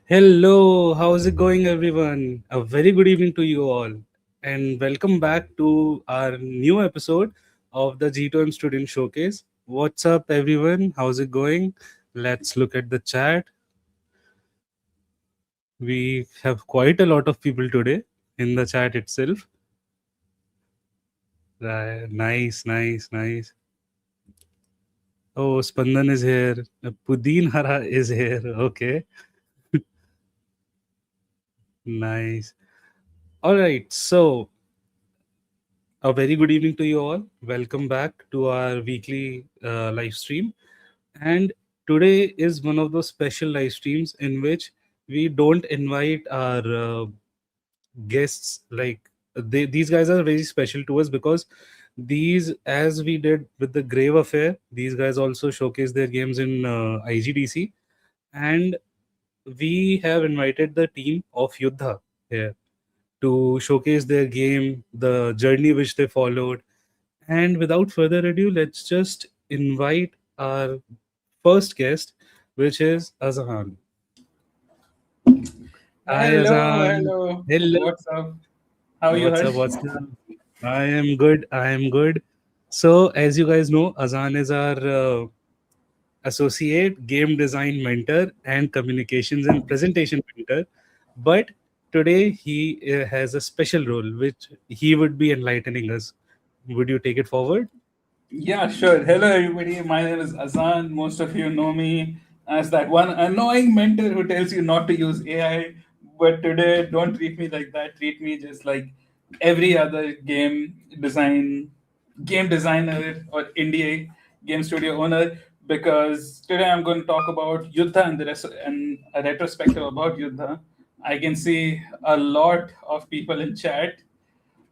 Hello, how's it going, everyone? A very good evening to you all, and welcome back to our new episode of the G2M Student Showcase. What's up, everyone? How's it going? Let's look at the chat. We have quite a lot of people today in the chat itself. Right. Nice. Oh, Spandan is here. Pudin Hara is here. Okay, nice. All right, so a very good evening to you all. Welcome back to our weekly live stream. And today is one of those special live streams in which we don't invite our guests. These guys are very special to us because these, as we did with the Grave Affair, these guys also showcase their games in IGDC. And we have invited the team of Yuddha here to showcase their game, the journey which they followed. And without further ado, let's just invite our first guest, which is Azhan. Hi, Azhan. Hello. What's up? How are you, Harsh? What's up? I am good. So, as you guys know, Azhan is our associate game design mentor and communications and presentation mentor. But today he has a special role, which he would be enlightening us. Would you take it forward? Yeah, sure. Hello, everybody. My name is Azan. Most of you know me as that one annoying mentor who tells you not to use AI. But today, don't treat me like that. Treat me just like every other game designer or indie game studio owner. Because today I'm going to talk about Yuddha and a retrospective about Yuddha. I can see a lot of people in chat.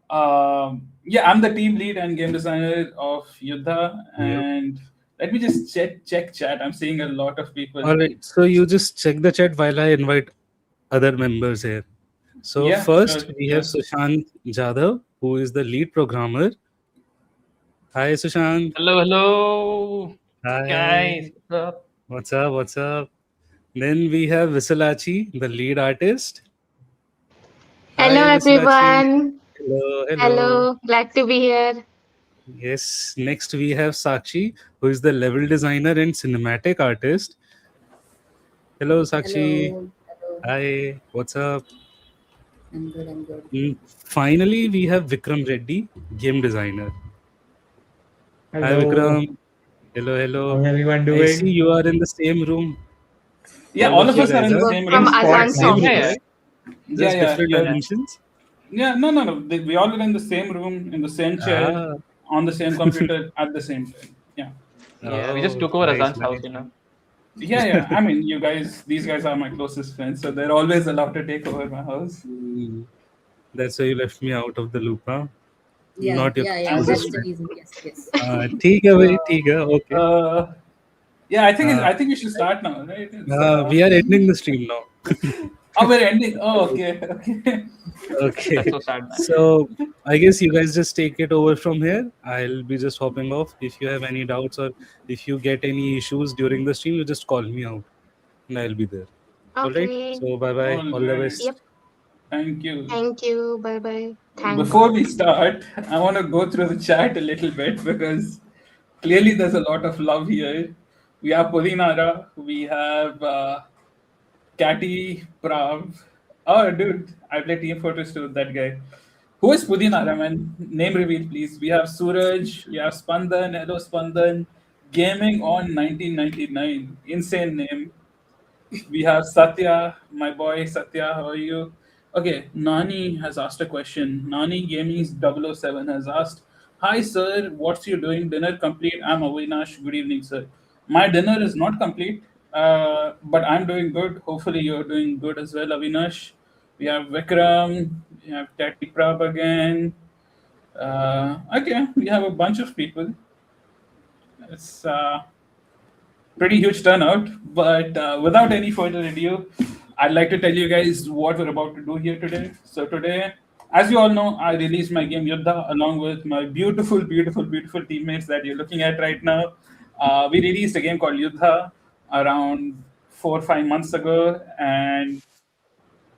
Yeah, I'm the team lead and game designer of Yuddha, and let me just check chat. I'm seeing a lot of people. All right. So you just check the chat while I invite other members here. So Yeah, first sure, we have sure. Sushant Jadhav, who is the lead programmer. Hi, Sushant. Hello, Hi. guys. What's up? What's up? Then we have Visalachi, the lead artist. Hello, Hi, Visalachi. everyone. Hello. Glad to be here. Yes. Next we have Sakshi, who is the level designer and cinematic artist. Hello, Sakshi. Hello. Hi. What's up? I'm good. Finally, we have Vikram Reddy, game designer. Hello. Hi, Vikram. Hello. How's everyone I doing? see you are in the same room. Yeah, all of us are in the same From room. Azan's Same room, office. right? Just different Yeah. dimensions. Yeah, no. We all are in the same room, in the same chair, on the same computer at the same time. Yeah. Yeah, we just took over Azan's house, you know. Yeah. I mean, these guys are my closest friends, so they're always allowed to take over my house. That's why you left me out of the loop, huh? Yeah, Not your yeah. That's the reason. Yes. ठीक है भाई, ठीक है, okay. Yeah, I think we should start now, right? We are ending the stream now. Oh, we're ending. Oh, okay. Okay. That's so sad, man. So I guess you guys just take it over from here. I'll be just hopping off. If you have any doubts or if you get any issues during the stream, you just call me out and I'll be there. All right. Okay. So bye. All the best. Yep. Thank you. Thank you. Bye. Thanks. Before we start, I want to go through the chat a little bit because clearly there's a lot of love here. We have Polinara, we have Catty Prav. Oh, dude, I play team photos to that guy. Who is Pudinara, man? Name reveal, please. We have Suraj, we have Spandan, hello Spandan. Gaming on 1999. Insane name. We have Satya, my boy Satya. How are you? Okay, Nani has asked a question. Nani Gaming's 007 has asked, "Hi sir, what's you doing? Dinner complete? I'm Avinash. Good evening, sir. My dinner is not complete. But I'm doing good. Hopefully, you're doing good as well, Avinash. We have Vikram, we have Tati Prab again. Okay, we have a bunch of people. It's pretty huge turnout. But without any further ado, I'd like to tell you guys what we're about to do here today. So today, as you all know, I released my game Yuddha along with my beautiful, beautiful, beautiful teammates that you're looking at right now. We released a game called Yuddha around 4 or 5 months ago, and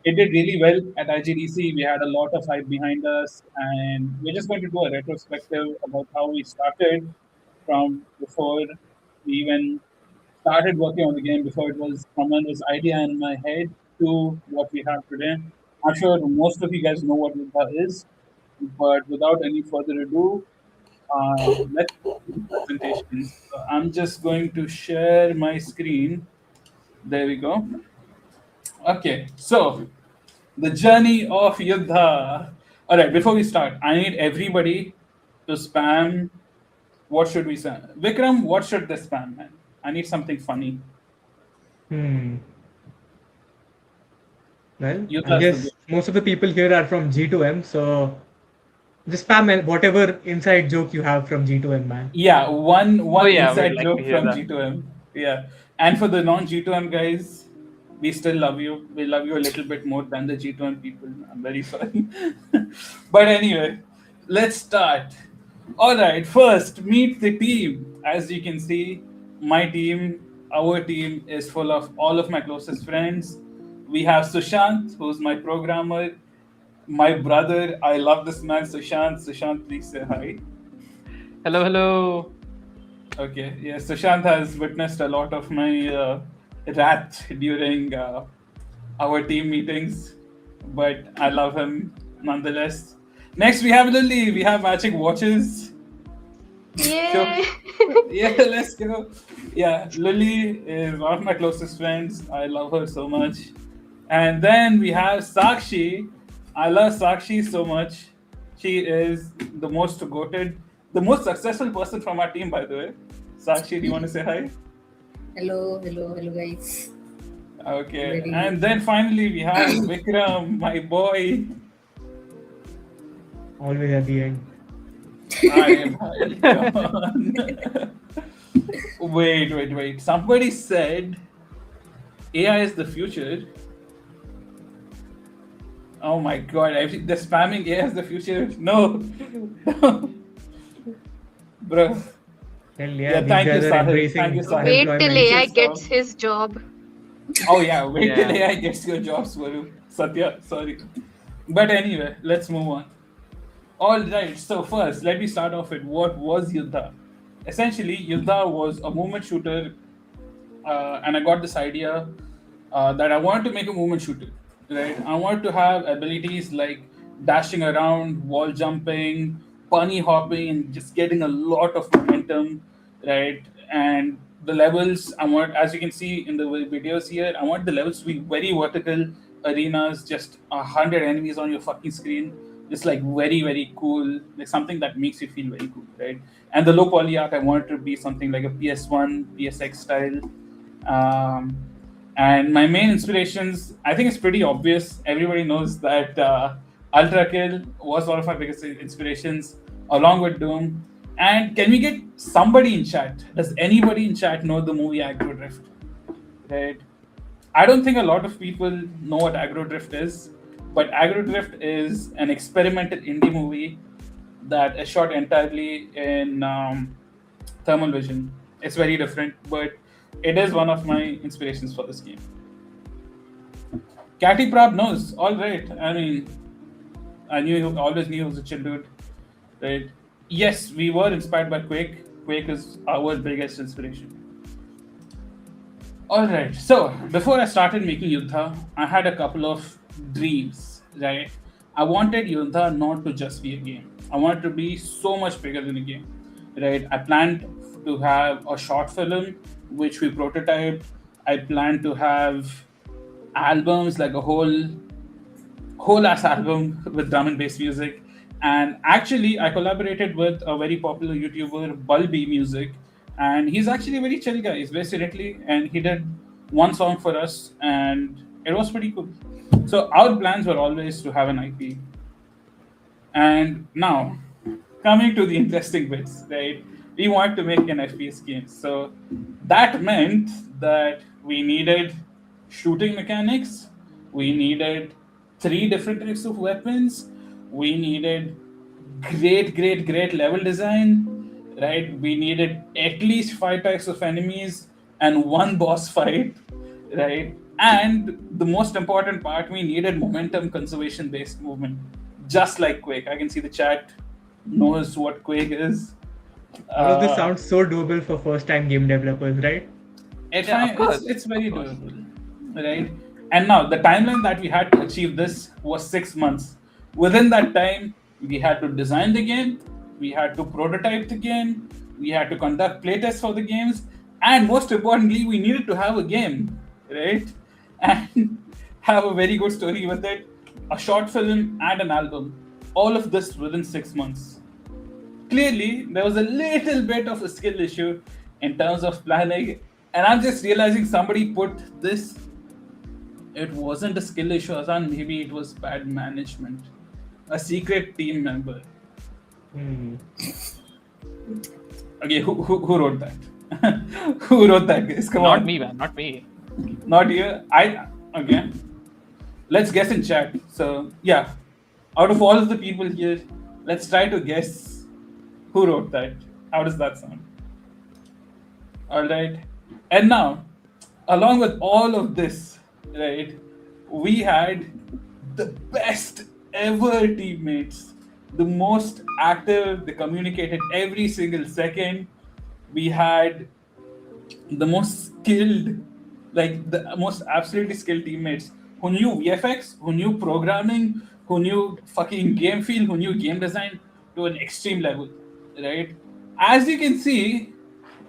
it did really well at IGDC. We had a lot of hype behind us, and we're just going to do a retrospective about how we started from before we even started working on the game, before it was someone's idea in my head to what we have today. I'm sure most of you guys know what Yuddha is, but without any further ado, let's do the presentation. So I'm just going to share my screen. There we go. Okay, so the journey of Yuddha. All right, before we start, I need everybody to spam. What should we say? Vikram, what should they spam, man? I need something funny. Well, Yuddha I is the guess good. most of the people here are from G2M, so just spam whatever inside joke you have from G2M, man. Yeah, one yeah, we'd inside like to joke hear from that. G2M. Yeah, and for the non G2M guys, we still love you. We love you a little bit more than the G2M people. I'm very sorry. But anyway, let's start. All right, first, meet the team. As you can see, my team, our team is full of all of my closest friends. We have Sushant, who's my programmer, my brother. I love this man, Sushant. Sushant, please say hi. Hello, hello. Okay, yeah, Sushant has witnessed a lot of my wrath during our team meetings, but I love him nonetheless. Next, we have Lily. We have matching watches. Yay! Yeah, let's go. Yeah, Lily is one of my closest friends. I love her so much. And then we have Sakshi. I love Sakshi so much. She is the most goated, the most successful person from our team, by the way. Sakshi, do you want to say hi? Hello, guys. Okay. Very- And then finally we have Vikram, my boy. Always at the end. Come on. Wait. Somebody said AI is the future. Oh my god, they're spamming AI is the future. No. Bro. Hell Yeah, these thank you, guys are Sahil. embracing Thank you, Sahil. Wait till unemployment. AI So- gets his job. Oh yeah, wait till Yeah. AI gets your job, Swaru. Satya, sorry. But anyway, let's move on. All right, so first, let me start off with what was Yuddha. Essentially, Yuddha was a movement shooter, and I got this idea that I wanted to make a movement shooter. Right, I wanted to have abilities like dashing around, wall jumping, bunny hopping, and just getting a lot of momentum. Right, and the levels I want, as you can see in the videos here, I want the levels to be very vertical arenas, just 100 enemies on your fucking screen, just like very very cool, like something that makes you feel very cool, right? And the low poly art I want it to be something like a PS1 PSX style. Um, and my main inspirations, I think it's pretty obvious, everybody knows that Ultra Kill was one of my biggest inspirations along with Doom. And can we get somebody in chat, does anybody in chat know the movie Aggro Drift? Right, I don't think a lot of people know what Aggro Drift is, but Aggro Drift is an experimental indie movie that is shot entirely in thermal vision. It's very different, but it is one of my inspirations for this game. Catty Prab knows. All right. I mean, always knew he was a chill dude. Right. Yes, we were inspired by Quake. Quake is our biggest inspiration. All right. So before I started making Yuddha, I had a couple of dreams. Right. I wanted Yuddha not to just be a game. I wanted to be so much bigger than a game. Right. I planned to have a short film, which we prototyped. I planned to have albums, like a whole ass album with drum and bass music. And actually, I collaborated with a very popular YouTuber, Bulby Music, and he's actually a very chill guy. He's based in Italy, and he did one song for us, and it was pretty cool. So our plans were always to have an IP. And now, coming to the interesting bits, right? We wanted to make an FPS game. So that meant that we needed shooting mechanics, we needed 3 different types of weapons, we needed great level design, right? We needed at least 5 types of enemies and one boss fight, right? And the most important part, we needed momentum conservation based movement, just like Quake. I can see the chat knows what Quake is. All of this sounds so doable for first-time game developers, right? It's very doable, right? And now the timeline that we had to achieve this was 6 months. Within that time, we had to design the game, we had to prototype the game, we had to conduct playtests for the games, and most importantly, we needed to have a game, right? And have a very good story with it, a short film and an album. All of this within 6 months. Clearly, there was a little bit of a skill issue in terms of planning, and I'm just realizing somebody put this. It wasn't a skill issue, Azan. Maybe it was bad management. A secret team member. Okay, who wrote that? Who wrote that, guys? Come Not on. me, man. Not me. Not you. Okay. Let's guess in chat. So yeah, out of all of the people here, let's try to guess who wrote that. How does that sound? All right. And now, along with all of this, right, we had the best ever teammates, the most active, they communicated every single second. We had the most skilled, like the most absolutely skilled teammates who knew VFX, who knew programming, who knew fucking game feel, who knew game design to an extreme level, right? As you can see,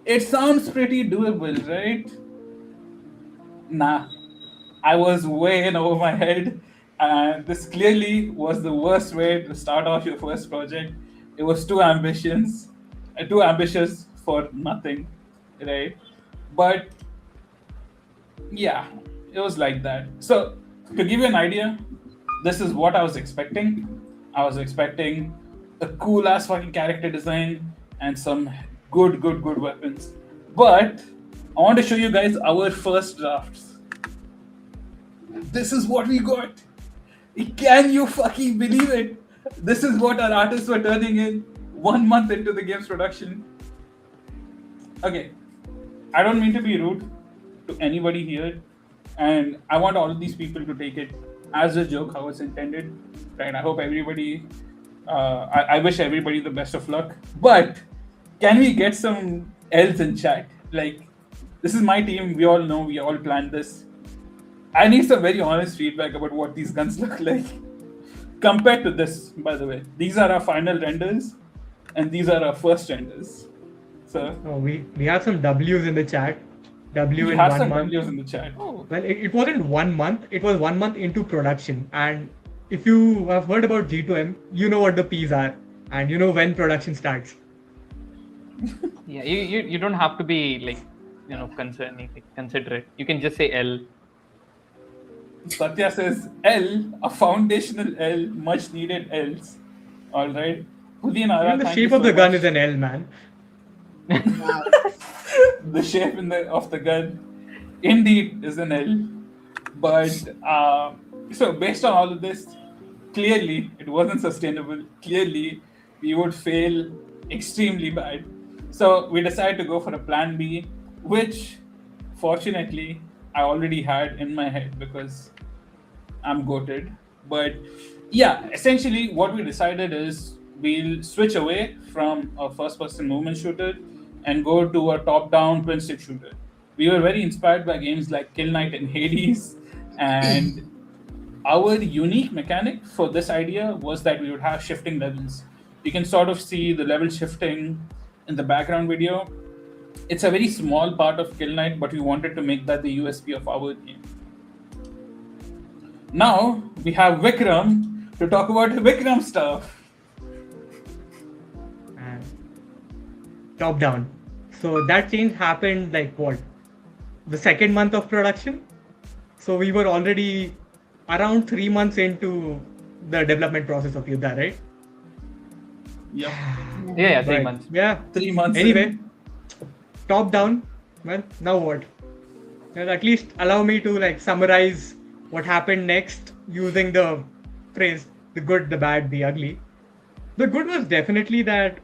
it sounds pretty doable, right? Nah, I was way in over my head, and this clearly was the worst way to start off your first project. It was too ambitious for nothing, right? But yeah, it was like that. So to give you an idea, this is what I was expecting. I was expecting a cool ass fucking character design and some good weapons. But I want to show you guys our first drafts. This is what we got. Can you fucking believe it? This is what our artists were turning in 1 month into the game's production. Okay, I don't mean to be rude to anybody here, and I want all of these people to take it as a joke how it's intended, right? I hope everybody, I wish everybody the best of luck. But can we get some L's in chat? Like, this is my team. We all know. We all planned this. I need some very honest feedback about what these guns look like compared to this. By the way, these are our final renders, and these are our first renders. So we have some W's in the chat. W we in have 1 some month. W's in the chat. Oh, Well, it wasn't 1 month. It was 1 month into production. And if you have heard about G2M, you know what the P's are, and you know when production starts. yeah. You don't have to be like, considerate. You can just say L. Satya says L, a foundational L, much needed L's. All right. Pudinara, Even the thank shape you of so the gun much. is an L, man. Wow. The shape of the gun indeed is an L. But so based on all of this, clearly it wasn't sustainable. Clearly we would fail extremely bad. So we decided to go for a plan B, which fortunately I already had in my head because I'm goated. But yeah, essentially what we decided is we'll switch away from a first-person movement shooter and go to a top-down twin-stick shooter. We were very inspired by games like Kill Knight and Hades, and our unique mechanic for this idea was that we would have shifting levels. You can sort of see the level shifting in the background video. It's a very small part of Kill Knight, but we wanted to make that the USP of our game. Now we have Vikram to talk about Vikram stuff. And top down. So that change happened like what? the second month of production. So we were already around 3 months into the development process of Yuddha, right? Yep. Yeah, 3 But, months. yeah. 3 months. Anyway, in. top down. Well, now what? Well, at least allow me to like summarize what happened next using the phrase the good, the bad, the ugly. The good was definitely that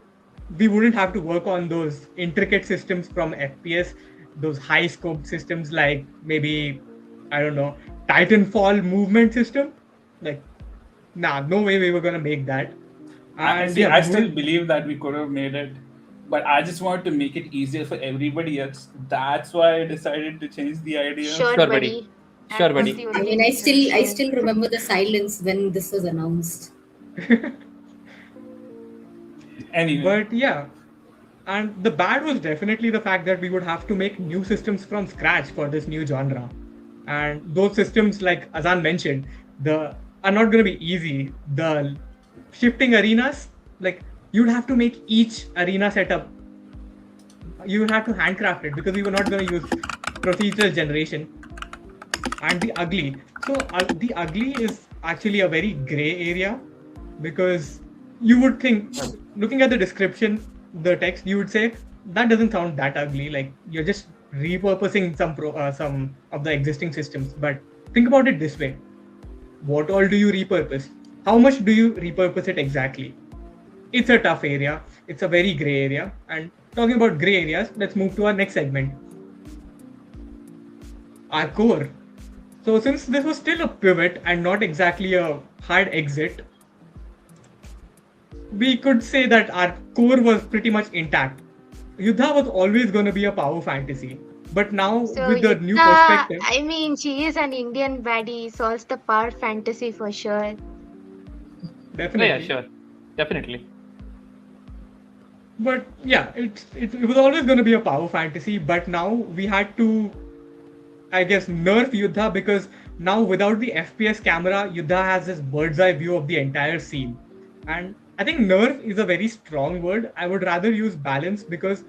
we wouldn't have to work on those intricate systems from FPS, those high scope systems like maybe, I don't know, Titanfall movement system. Like, nah, no way we were gonna make that. I And see. yeah, I still believe that we could have made it, but I just wanted to make it easier for everybody else. That's why I decided to change the idea. Sure, Sure, buddy. buddy. Sure, That was buddy. the I only mean, I reason. still remember the silence when this was announced. Anyway, But yeah, and the bad was definitely the fact that we would have to make new systems from scratch for this new genre. And those systems, like Azan mentioned, are not going to be easy. The shifting arenas, like you'd have to make each arena setup. You would have to handcraft it because we were not going to use procedural generation. And the ugly. So the ugly is actually a very gray area because you would think, looking at the description, the text, you would say that doesn't sound that ugly. Like you're just repurposing some of the existing systems. But think about it this way: what all do you repurpose? How much do you repurpose it exactly? It's a tough area. It's a very gray area. And talking about gray areas, let's move to our next segment. Our core. So since this was still a pivot and not exactly a hard exit, we could say that our core was pretty much intact. Yuddha was always going to be a power fantasy. But now So, with the new Yuddha, perspective, I mean, she is an Indian baddie, solves the power fantasy for sure. definitely. Yeah, sure. Definitely. But yeah, it was always going to be a power fantasy. But now we had to, I guess, nerf Yuddha because now without the FPS camera, Yuddha has this bird's eye view of the entire scene. And I think nerf is a very strong word. I would rather use balance because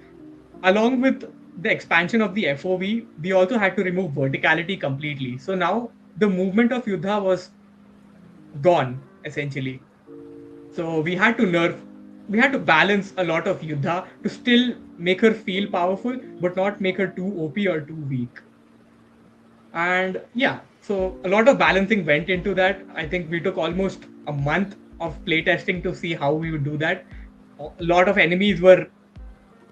along with the expansion of the FOV, we also had to remove verticality completely. So now the movement of Yuddha was gone, essentially. So we had to balance a lot of Yuddha to still make her feel powerful, but not make her too OP or too weak. And yeah, so a lot of balancing went into that. I think we took almost a month of playtesting to see how we would do that. A lot of enemies were,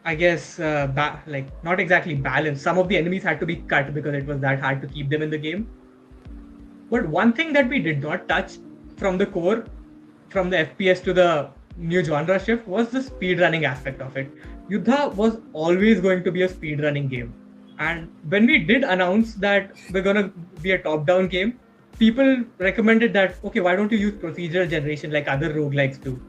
I guess, like not exactly balanced. Some of the enemies had to be cut because it was that hard to keep them in the game. But one thing that we did not touch from the core, from the FPS to the new genre shift, was the speedrunning aspect of it. Yuddha was always going to be a speedrunning game. And when we did announce that we're going to be a top-down game, people recommended that, okay, why don't you use procedural generation like other roguelikes do?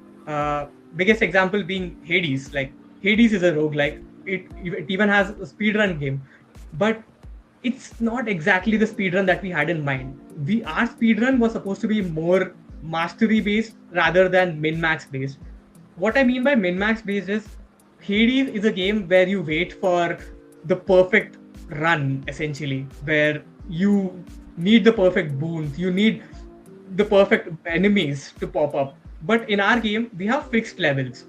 Biggest example being Hades. Like, Hades is a roguelike. It even has a speedrun game. But it's not exactly the speedrun that we had in mind. Our speedrun was supposed to be more mastery-based rather than min-max based. What I mean by min-max based is Hades is a game where you wait for the perfect run, essentially, where you need the perfect boons, you need the perfect enemies to pop up. But in our game, we have fixed levels.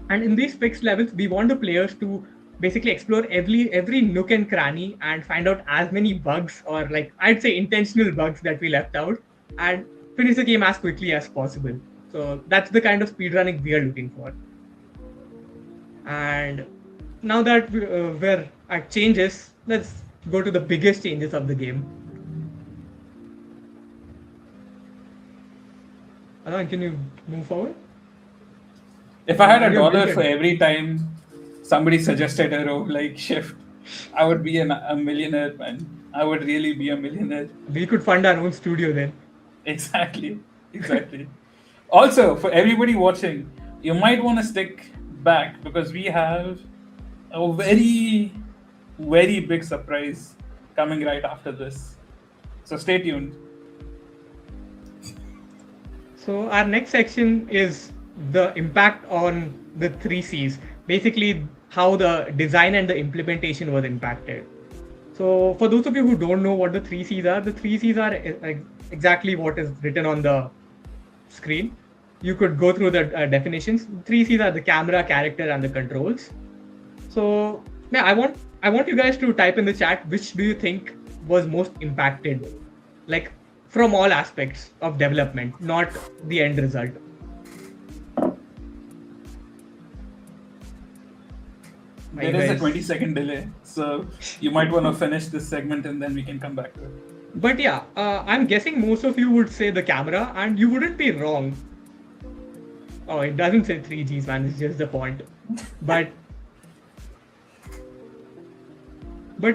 And in these fixed levels, we want the players to basically explore every nook and cranny and find out as many bugs, or like I'd say intentional bugs that we left out, and finish the game as quickly as possible. So that's the kind of speedrunning we are looking for. And now that we're at changes, let's go to the biggest changes of the game. Alan, can you move forward? if I had You're $1 muted. for every time somebody suggested a roguelike shift, I would be a millionaire, man. I would really be a millionaire. We could fund our own studio then. Exactly. Also, for everybody watching, you might want to stick back because we have a very, very big surprise coming right after this. So stay tuned. So our next section is the impact on the 3 Cs. Basically, how the design and the implementation was impacted. So for those of you who don't know what the 3Cs are, the 3Cs are exactly what is written on the screen. You could go through the definitions. 3Cs are the camera, character, and the controls. So yeah, I want you guys to type in the chat which do you think was most impacted, like from all aspects of development, not the end result. There is a 20-second delay, so you might want to finish this segment and then we can come back to it. But yeah, I'm guessing most of you would say the camera, and you wouldn't be wrong. Oh, it doesn't say 3Gs, man. It's just the font. But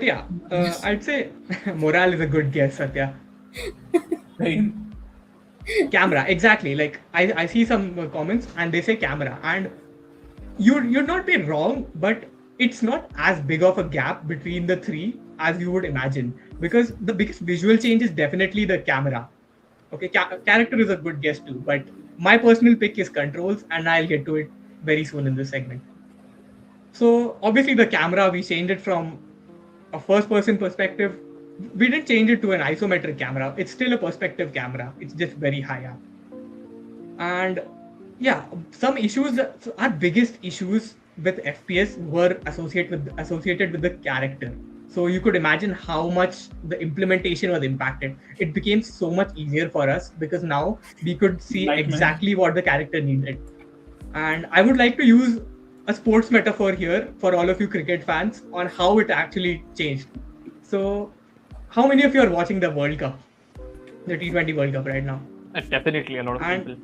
yeah, I'd say morale is a good guess, Satya. Pain. Camera, exactly. Like I see some comments and they say camera, and you'd not be wrong, but it's not as big of a gap between the three as you would imagine, because the biggest visual change is definitely the camera. Okay, character is a good guess too, but my personal pick is controls, and I'll get to it very soon in this segment. So obviously the camera, we changed it from a first person perspective. We didn't change it to an isometric camera. It's still a perspective camera. It's just very high up. And yeah, some issues, our biggest issues with FPS were associated with the character. So you could imagine how much the implementation was impacted. It became so much easier for us because now we could see exactly what the character needed. And I would like to use a sports metaphor here for all of you cricket fans on how it actually changed. So how many of you are watching the World Cup, the T20 World Cup right now? Definitely a lot of people.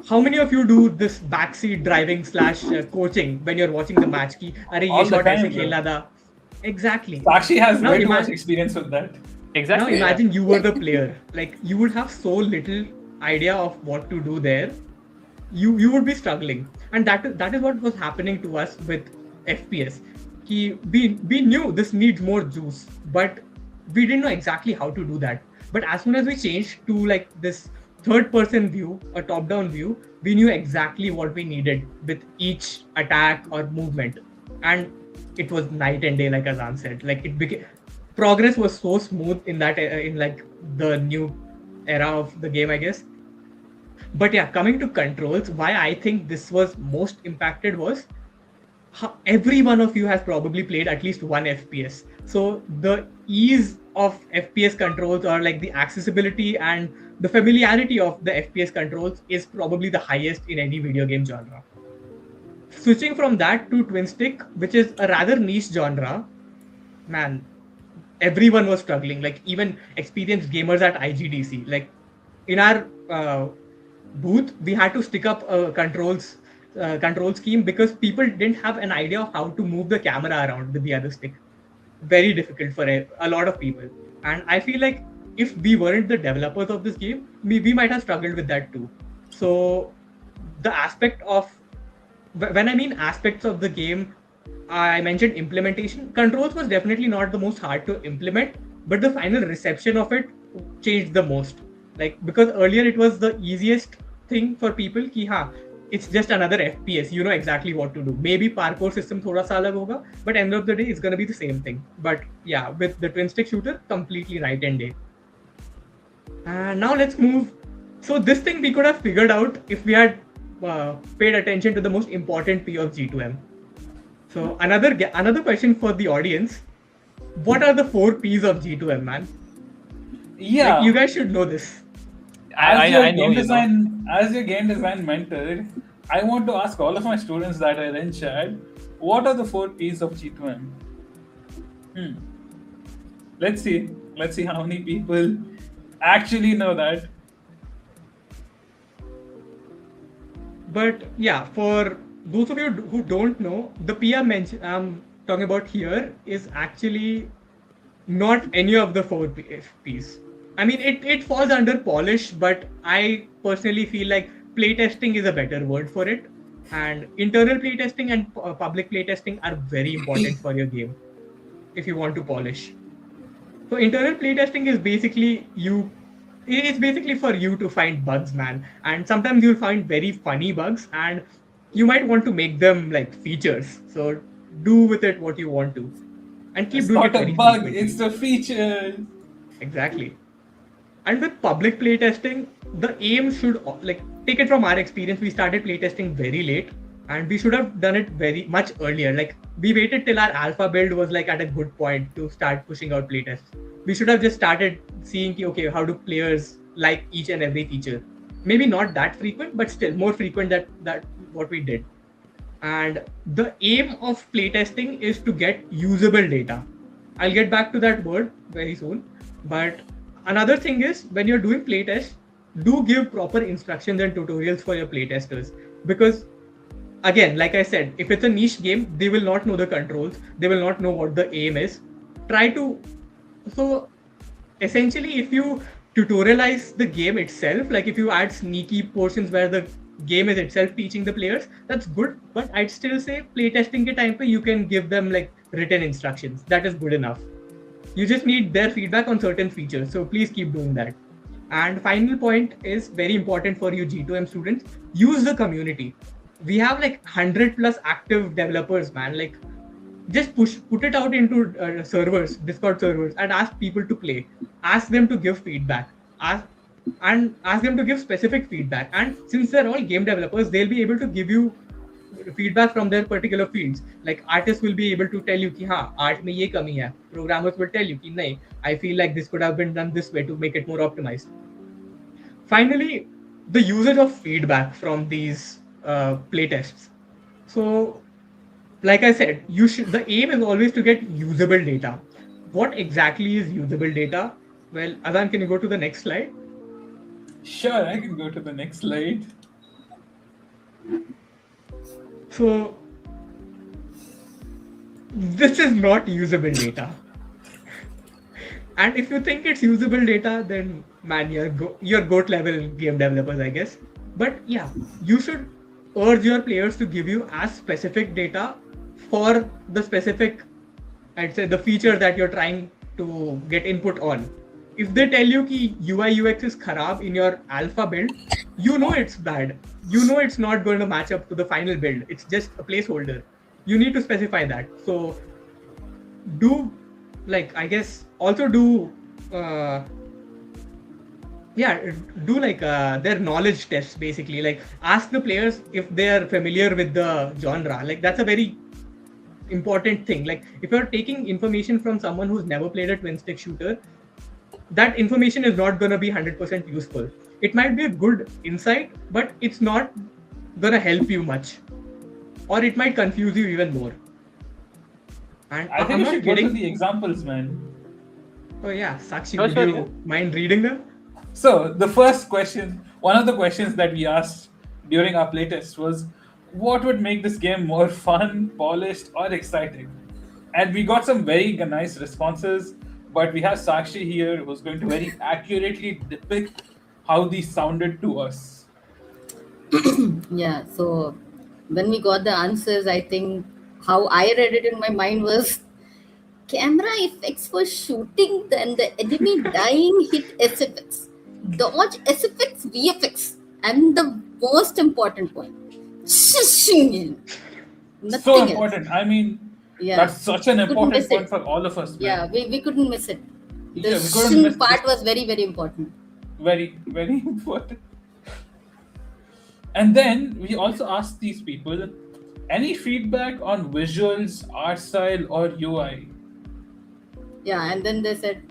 How many of you do this backseat driving / coaching when you're watching the match? Ki, Arey, All ye the shot time, aise khelna tha. Exactly. Sakshi has Now way too much experience with that. Exactly. Now imagine you were the player. Like you would have so little idea of what to do there. You would be struggling, and that is what was happening to us with FPS. We knew this needs more juice, but we didn't know exactly how to do that. But as soon as we changed to like this third person view, a top down view, we knew exactly what we needed with each attack or movement, and it was night and day, like Azan said. Like it became, progress was so smooth in that in like the new era of the game, I guess. But yeah, coming to controls, why I think this was most impacted was every one of you has probably played at least one FPS. So the ease of FPS controls, or like the accessibility and the familiarity of the FPS controls, is probably the highest in any video game genre. Switching from that to twin stick, which is a rather niche genre, man, everyone was struggling. Like even experienced gamers at IGDC, like in our booth, we had to stick up a control scheme because people didn't have an idea of how to move the camera around with the other stick. Very difficult for a lot of people. And I feel like if we weren't the developers of this game, we might have struggled with that too. So the aspect of, when I mean aspects of the game, I mentioned implementation. Controls was definitely not the most hard to implement, but the final reception of it changed the most. Like, because earlier it was the easiest thing for people ki it's just another FPS, you know exactly what to do. Maybe parkour system thoda sa alag hoga, but end of the day it's gonna be the same thing. But yeah, with the twin stick shooter, completely night and day. And now let's move. So this thing we could have figured out if we had paid attention to the most important P of G2M. So another question for the audience: what are the 4 P's of G2M, man? Yeah, like, you guys should know this. As your game design mentor, I want to ask all of my students that are in chat, what are the 4 P's of G2M? Let's see how many people actually know that. But yeah, for those of you who don't know, the P I'm talking about here is actually not any of the 4 P's. I mean, it falls under polish, but I personally feel like playtesting is a better word for it. And internal playtesting and public playtesting are very important for your game if you want to polish. So internal playtesting is basically it's basically for you to find bugs, man. And sometimes you'll find very funny bugs, and you might want to make them like features. So do with it what you want to. and keep It's doing not it a very bug, frequently. it's the feature. Exactly. And with public playtesting, the aim should, like, take it from our experience, we started playtesting very late, and we should have done it very much earlier. Like, we waited till our alpha build was like at a good point to start pushing out playtests. We should have just started seeing, okay, how do players like each and every feature? Maybe not that frequent, but still more frequent that what we did. And the aim of playtesting is to get usable data. I'll get back to that word very soon. But another thing is, when you're doing playtests, do give proper instructions and tutorials for your playtesters. Because again, like I said, if it's a niche game, they will not know the controls, they will not know what the aim is. Try to, so essentially, if you tutorialize the game itself, like if you add sneaky portions where the game is itself teaching the players, that's good. But I'd still say playtesting ke time pe you can give them like written instructions. That is good enough. You just need their feedback on certain features. So please keep doing that. And final point is very important for you G2M students. Use the community. We have like 100 plus active developers, man. Like, just put it out into servers, Discord servers, and ask people to play. Ask them to give feedback. Ask them to give specific feedback. And since they're all game developers, they'll be able to give you feedback from their particular fields. Like, artists will be able to tell you ki ha, art mein ye kami hai. Programmers will tell you ki nahi, I feel like this could have been done this way to make it more optimized. Finally, the usage of feedback from these playtests. So, like I said, the aim is always to get usable data. What exactly is usable data? Well, Azan, can you go to the next slide? Sure, I can go to the next slide. So, this is not usable data. And if you think it's usable data, then man, you're GOAT level game developers, I guess. But yeah, you should urge your players to give you as specific data for the specific, I'd say, the feature that you're trying to get input on. If they tell you ki UI UX is kharab in your alpha build, you know it's bad. You know it's not going to match up to the final build. It's just a placeholder. You need to specify that. So do, like, I guess also do their knowledge tests, basically. Like, ask the players if they are familiar with the genre. Like, that's a very important thing. Like, if you're taking information from someone who's never played a twin stick shooter, that information is not going to be 100% useful. It might be a good insight, but it's not going to help you much, or it might confuse you even more. And I think we should go to the examples, man. Oh yeah, Sakshi, Oh, would sure, you yeah. mind reading them? So the first question, one of the questions that we asked during our playtest was, what would make this game more fun, polished, or exciting? And we got some very nice responses, but we have Sakshi here who's going to very accurately depict how these sounded to us. Yeah, so when we got the answers, I think how I read it in my mind was camera effects for shooting, then the enemy dying hit SFX, dodge SFX, VFX, and the most important point, nothing So important. else. I mean, Yeah, that's such an couldn't important miss point it. for all of us, man. Yeah, we couldn't miss it. The Yeah, we couldn't miss part this. was very, very important. Very, very important. And then we also asked these people, any feedback on visuals, art style, or UI? Yeah, and then they said,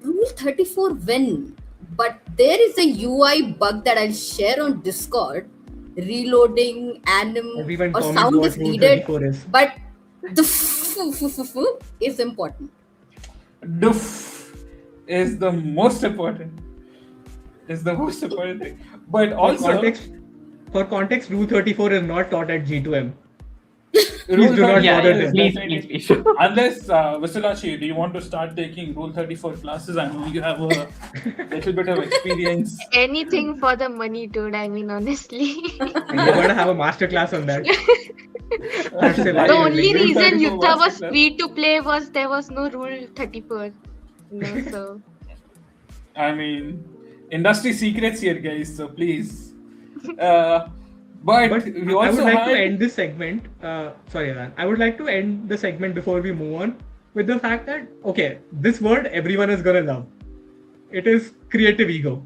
Rule 34 when? But there is a UI bug that I'll share on Discord. Reloading, anim, Everyone or comment sound what is Rule needed, 34 is. but the is important. Doof is the most important. Is the most important thing. But also, For context, Rule 34 is not taught at G2M. Rule do not 34 Yeah, bother is them. please, definitely- please. Unless, Vasilachi, do you want to start taking Rule 34 classes? I know you have a little bit of experience. Anything for the money, dude. I mean, honestly. And you're going to have a masterclass on that. That's it. The only Rule reason 34 Yuddha was masterclass. free to play was there was no Rule 34. No, so I mean, industry secrets here, guys. So please. But we I would also like to had. end this segment. Sorry, Alan. I would like to end the segment before we move on with the fact that, okay, this word everyone is gonna love. It is creative ego.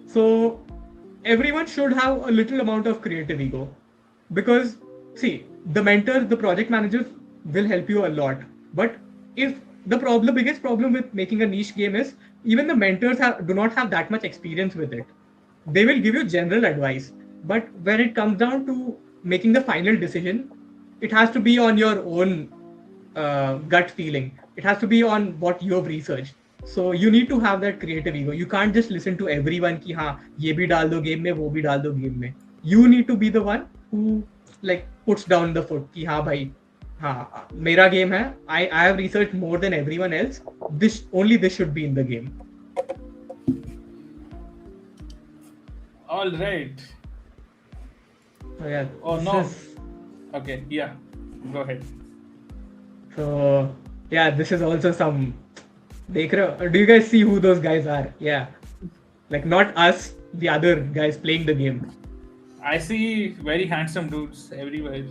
So everyone should have a little amount of creative ego, because see, the mentor, the project managers will help you a lot. But if the biggest problem with making a niche game is even the mentors do not have that much experience with it. They will give you general advice, but when it comes down to making the final decision, it has to be on your own gut feeling. It has to be on what you have researched. So you need to have that creative ego. You can't just listen to everyone कि हाँ ये भी डाल दो game में वो भी डाल दो game में. You need to be the one who like puts down the foot कि हाँ भाई हाँ मेरा game है. I have researched more than everyone else. This should be in the game. All right. So yeah. Oh no. Okay. Yeah. Go ahead. So yeah, this is also some. Do you guys see who those guys are? Yeah, like not us, the other guys playing the game. I see very handsome dudes everywhere.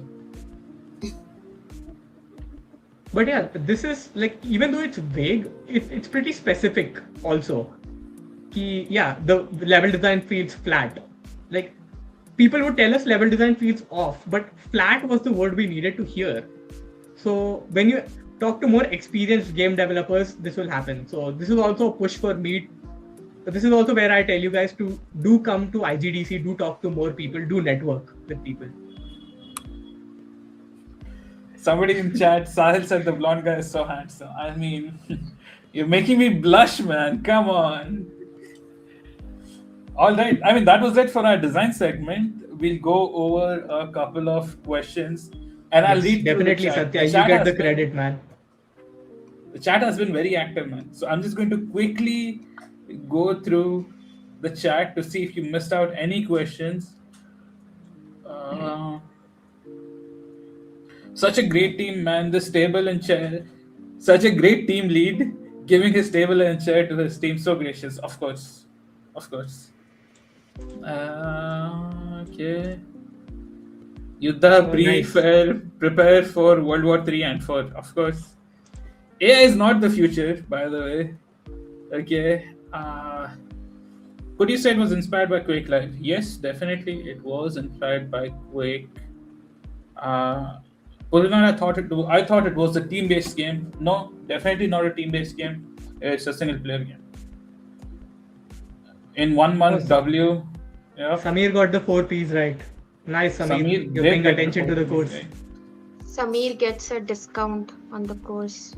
But yeah, this is like, even though it's vague, it's pretty specific also. Yeah, the level design feels flat. Like people would tell us level design feels off, but flat was the word we needed to hear. So when you talk to more experienced game developers, this will happen. So this is also a push for me. This is also where I tell you guys to do come to IGDC, do talk to more people, do network with people. Somebody in chat, Sahil said the blonde guy is so handsome. I mean, you're making me blush, man. Come on. All right. I mean, that was it for our design segment. We'll go over a couple of questions. And I'll read definitely, Satya. You get the credit, man. The chat has been very active, man. So I'm just going to quickly go through the chat to see if you missed out any questions. Such a great team, man. This table and chair. Such a great team lead, giving his table and chair to his team. So gracious, of course. Of course. Okay. Yuddha, prepare for World War 3 and 4, of course. AI is not the future, by the way. Okay. Could you say it was inspired by Quake Live? Yes, definitely. It was inspired by Quake. I thought it was a team-based game. No, definitely not a team-based game. It's a single-player game. In 1 month, W. Yeah. Samir got the 4 P's right. Nice, Samir. You're paying attention to the course. Right. Samir gets a discount on the course.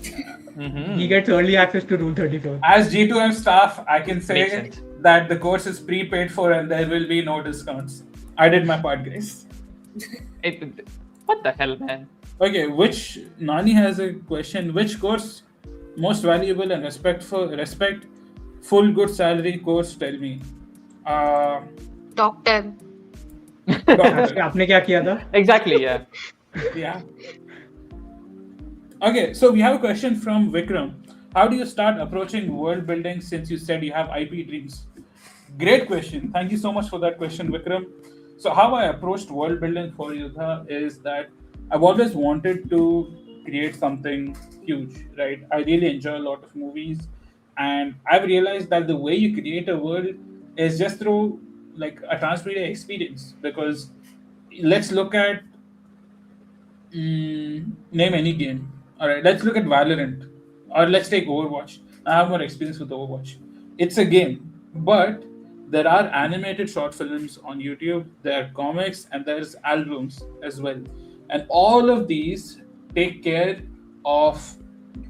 Mm-hmm. He gets early access to Rule 34. As G2M staff, I can say that the course is prepaid for and there will be no discounts. I did my part, guys. What the hell, man? Okay, Nani has a question. Which course most valuable and respect full good salary course? Tell me. Doctor. आपने क्या किया था? Exactly, yeah. Yeah. Okay, so we have a question from Vikram. How do you start approaching world building since you said you have IP dreams? Great question. Thank you so much for that question, Vikram. So how I approached world building for Yuddha is that I've always wanted to create something huge, right? I really enjoy a lot of movies, and I've realized that the way you create a world is just through like a transmedia experience. Because let's look at name any game. All right, let's look at Valorant, or let's take Overwatch. I have more experience with Overwatch. It's a game, but there are animated short films on YouTube, there are comics, and there's albums as well. And all of these take care of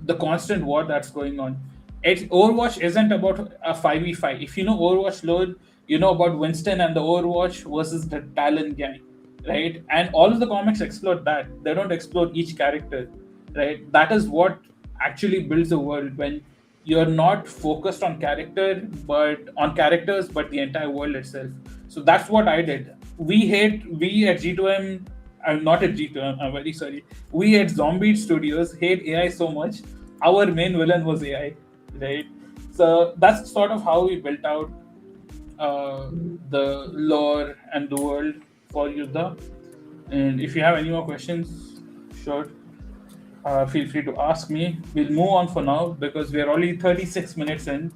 the constant war that's going on. Overwatch isn't about a 5v5. If you know Overwatch lore, you know about Winston and the Overwatch versus the Talon gang, right? And all of the comics explore that. They don't explore each character, right? That is what actually builds a world, when you're not focused on characters, but the entire world itself. So that's what I did. We at G2M, I'm not at G2M, I'm very sorry. We at ZOMBI3D Studios hate AI so much. Our main villain was AI, right? So that's sort of how we built out the lore and the world for Yuddha. And if you have any more questions, sure, feel free to ask me. We'll move on for now because we're only 36 minutes in,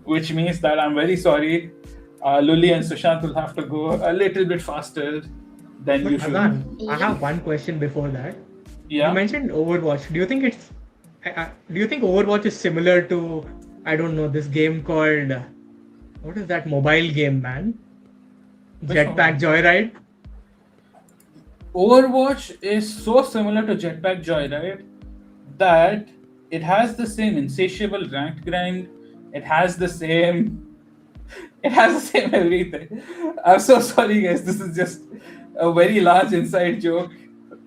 which means that I'm very sorry. Luli and Sushant will have to go a little bit faster than But usual. Hazan, I Yeah. have one question before that. Yeah. You mentioned Overwatch. Do you think Overwatch is similar to, I don't know, this game called, what is that mobile game, man? Which Jetpack one? Joyride? Overwatch is so similar to Jetpack Joyride that it has the same insatiable ranked grind. It has the same. It has the same everything. I'm so sorry, guys. This is just a very large inside joke,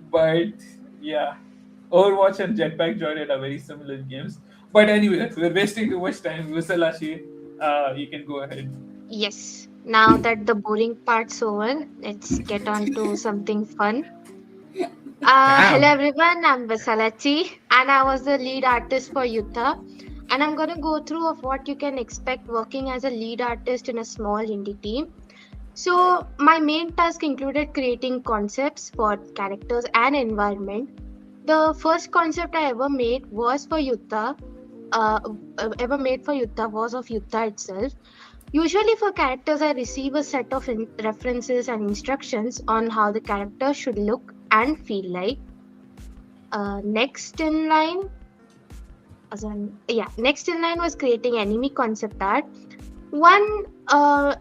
but yeah, Overwatch and Jetpack Joyride are very similar games. But anyway, we're wasting too much time. Visalashi, you can go ahead. Yes. Now that the boring part's over, let's get on to something fun. Hello Damn. everyone, I'm Vasalachi and I was the lead artist for Yuddha. And I'm gonna go through of what you can expect working as a lead artist in a small indie team. So my main task included creating concepts for characters and environment. The first concept I ever made was for Yuddha. Was of Yuddha itself. Usually for characters, I receive a set of references and instructions on how the character should look and feel like. Next in line, next in line was creating enemy concept art. One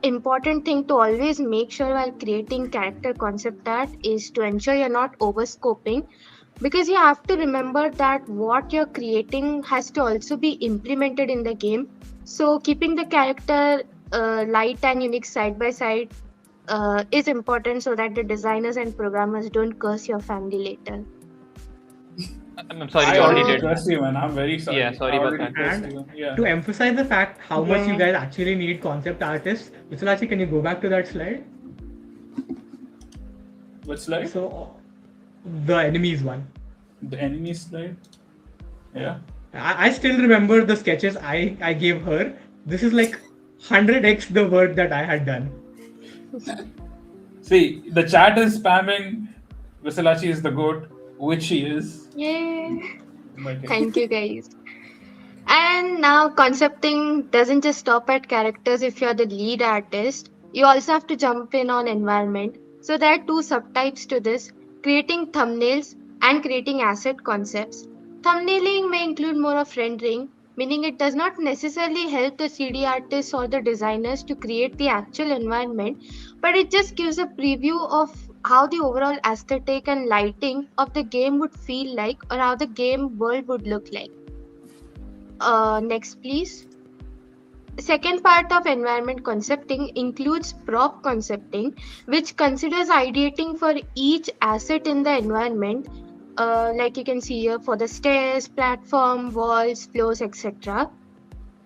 important thing to always make sure while creating character concept art is to ensure you're not overscoping, because you have to remember that what you're creating has to also be implemented in the game. So keeping the character light and unique side by side is important so that the designers and programmers don't curse your family later. I'm sorry, I you already already did. cursed you, man. I'm very sorry. Yeah, sorry I about already that. cursed And you. Yeah. to emphasize the fact how much you Yeah. guys actually need concept artists, Visalachi, can you go back to that slide? What slide? So, the enemies one. The enemy slide. Yeah. I still remember the sketches I gave her. This is like 100x the work that I had done. See, the chat is spamming. Visalachi is the goat, which he is. Yay! But yeah. Thank you guys. And now concepting doesn't just stop at characters if you're the lead artist. You also have to jump in on environment. So there are two subtypes to this: creating thumbnails and creating asset concepts. Thumbnailing may include more of rendering, meaning it does not necessarily help the CD artists or the designers to create the actual environment, but it just gives a preview of how the overall aesthetic and lighting of the game would feel like, or how the game world would look like. Next, please. Second part of environment concepting includes prop concepting, which considers ideating for each asset in the environment, like you can see here for the stairs, platform, walls, floors, etc.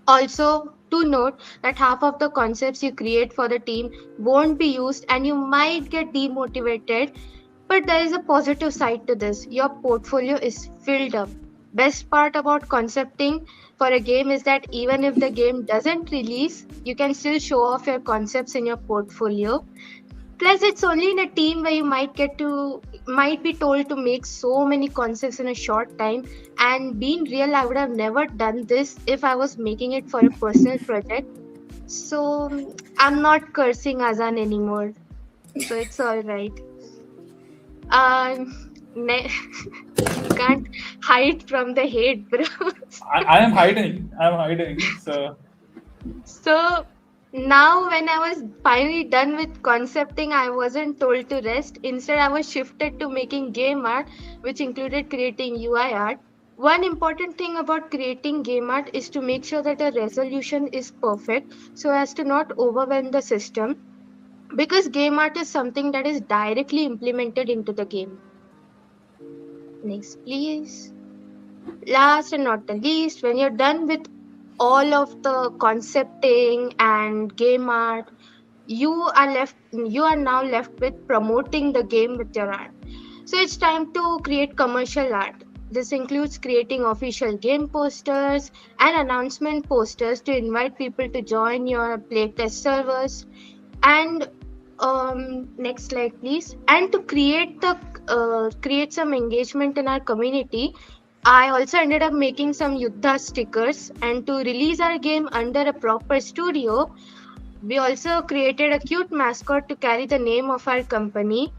Also, to note that half of the concepts you create for the team won't be used and you might get demotivated, but there is a positive side to this. Your portfolio is filled up. Best part about concepting for a game is that even if the game doesn't release, you can still show off your concepts in your portfolio. Plus, it's only in a team where you might be told to make so many concepts in a short time. And being real, I would have never done this if I was making it for a personal project. So I'm not cursing Azan anymore. So it's all right. You can't hide from the hate, bro. I am hiding. I'm hiding. So now, when I was finally done with concepting, I wasn't told to rest. Instead, I was shifted to making game art, which included creating UI art. One important thing about creating game art is to make sure that the resolution is perfect so as to not overwhelm the system, because game art is something that is directly implemented into the game. Next, please. Last and not the least, when you're done with all of the concepting and game art, you are now left with promoting the game with your art. So it's time to create commercial art. This includes creating official game posters and announcement posters to invite people to join your playtest servers. And next slide, please. And to create some engagement in our community, I also ended up making some Yuddha stickers. And to release our game under a proper studio, we also created a cute mascot to carry the name of our company.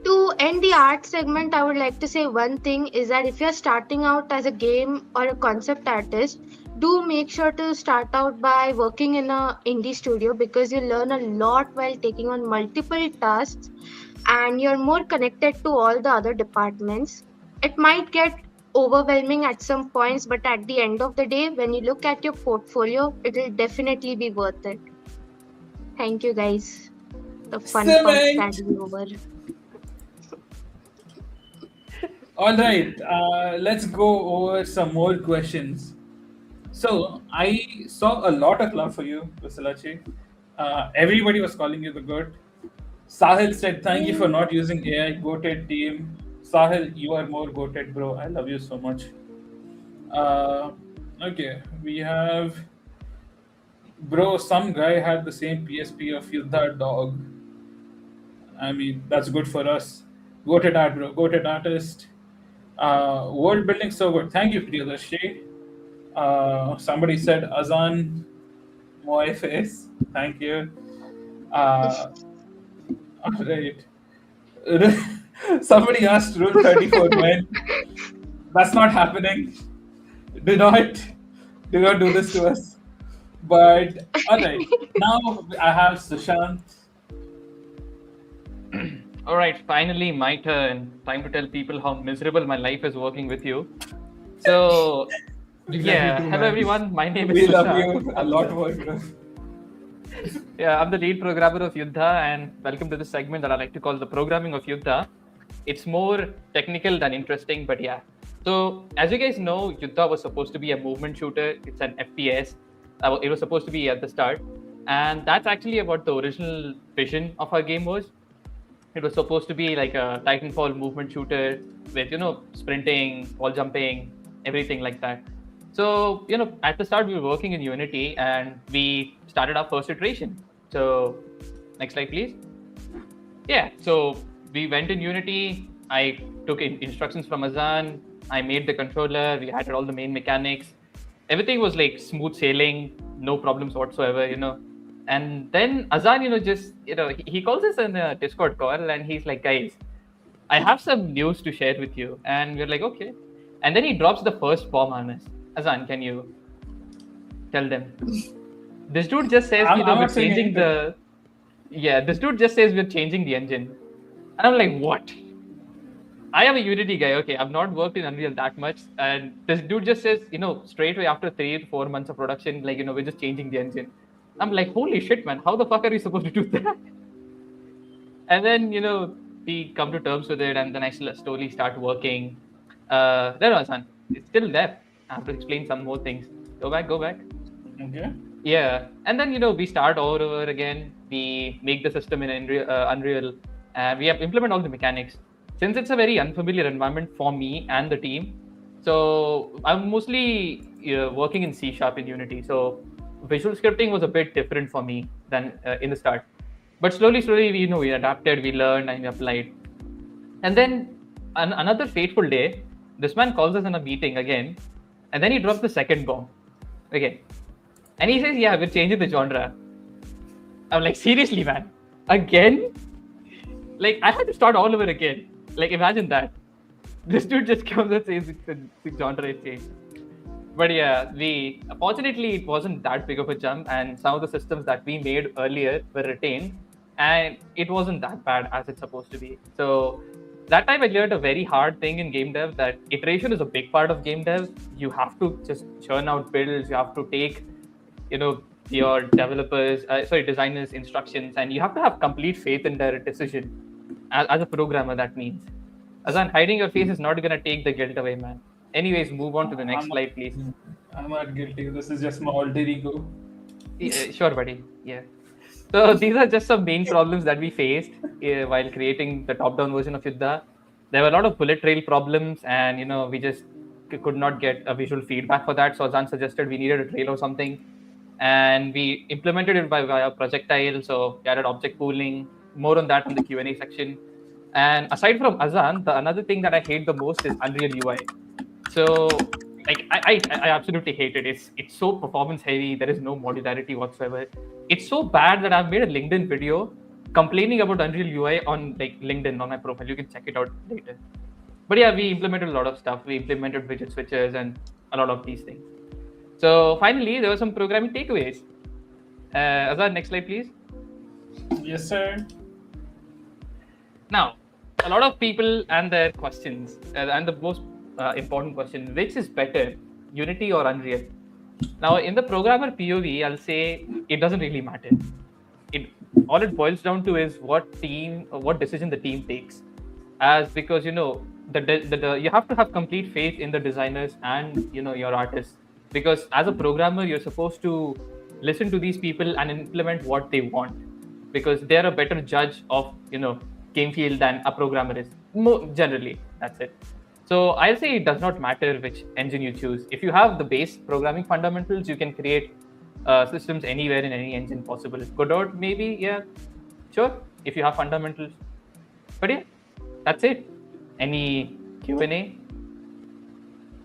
To end the art segment, I would like to say one thing is that if you're starting out as a game or a concept artist, do make sure to start out by working in a indie studio, because you learn a lot while taking on multiple tasks and you're more connected to all the other departments. It might get overwhelming at some points, but at the end of the day, when you look at your portfolio, it will definitely be worth it. Thank you, guys. The fun part Cement. standing over. All right, let's go over some more questions. So I saw a lot of love for you, Vasalachi. Everybody was calling you the goat. Sahil said, "Thank you for not using AI." Goated team. Sahil, you are more goated, bro. I love you so much. Okay, we have, bro. Some guy had the same PSP of Yuddha dog. I mean, that's good for us. Goated art, bro. Goated artist. World building so good. Thank you, Priyadarshi. Somebody said Azan Moy face. Thank you. All right. Somebody asked Rule 34 when. That's not happening. Do not do this to us. But all right. Now I have Sushant. All right, finally my turn. Time to tell people how miserable my life is working with you. So, yeah, too, hello man. everyone. My name is We love Sushant. you a lot more, bro. Yeah, I'm the lead programmer of Yuddha, and welcome to this segment that I like to call the programming of Yuddha. It's more technical than interesting, but yeah. So, as you guys know, Yuddha was supposed to be a movement shooter. It's an FPS. It was supposed to be at the start, and that's actually what the original vision of our game was. It was supposed to be like a Titanfall movement shooter with, sprinting, wall jumping, everything like that. So, at the start, we were working in Unity and we started our first iteration. So, next slide, please. Yeah, so we went in Unity. I took instructions from Azan. I made the controller. We added all the main mechanics. Everything was like smooth sailing, no problems whatsoever, And then Azan, he calls us in a Discord call and he's like, guys, I have some news to share with you. And we're like, okay. And then he drops the first bomb on us. Azan, can you tell them? This dude just says, we're changing the... Yeah, this dude just says we're changing the engine. And I'm like, what? I am a Unity guy, okay. I've not worked in Unreal that much. And this dude just says, straight away after 3 to 4 months of production, we're just changing the engine. I'm like, holy shit, man, how the fuck are we supposed to do that? And then, we come to terms with it, and then I slowly start working. There was one. It's still there. I have to explain some more things. Go back. Okay. Yeah. And then, we start all over again. We make the system in Unreal. We have implement all the mechanics. Since it's a very unfamiliar environment for me and the team, so I'm mostly working in C# in Unity. So visual scripting was a bit different for me than in the start, but slowly we adapted, we learned, and we applied. And then another fateful day, this man calls us in a meeting again, and then he drops the second bomb again, and he says, yeah, we're changing the genre. I'm like, seriously, man, again? Like, I had to start all over again. Like, imagine that. This dude just comes and says the genre is changed. But yeah, fortunately, it wasn't that big of a jump, and some of the systems that we made earlier were retained, and it wasn't that bad as it's supposed to be. So that time I learned a very hard thing in game dev, that iteration is a big part of game dev. You have to just churn out builds. You have to take, your designers' instructions, and you have to have complete faith in their decision. As a programmer, that means. Azan, hiding your face is not going to take the guilt away, man. Anyways, move on to the next slide, please. I'm not guilty. This is just my alter ego. Sure, buddy. Yeah. So these are just some main problems that we faced while creating the top-down version of Yuddha. there were a lot of bullet trail problems, and we just could not get a visual feedback for that. So Azan suggested we needed a trail or something, and we implemented it via projectile. So we added object pooling. More on that in the Q&A section. And aside from Azan, another thing that I hate the most is Unreal UI. So like I absolutely hate it. It's so performance heavy. There is no modularity whatsoever. It's so bad that I've made a LinkedIn video complaining about Unreal UI on like LinkedIn on my profile. You can check it out later. But yeah, we implemented a lot of stuff. We implemented widget switches and a lot of these things. So finally, there were some programming takeaways. Azad, next slide, please. Yes, sir. Now, a lot of people and their questions, and the most important question, which is better, Unity or Unreal? Now, in the programmer POV, I'll say it doesn't really matter. All it boils down to is what decision the team takes. Because you have to have complete faith in the designers and your artists. Because as a programmer, you're supposed to listen to these people and implement what they want. Because they're a better judge of game field than a programmer is. Generally, that's it. So I'll say it does not matter which engine you choose. If you have the base programming fundamentals, you can create systems anywhere in any engine possible. Godot, maybe, yeah, sure, if you have fundamentals. But yeah, that's it. Any Q&A?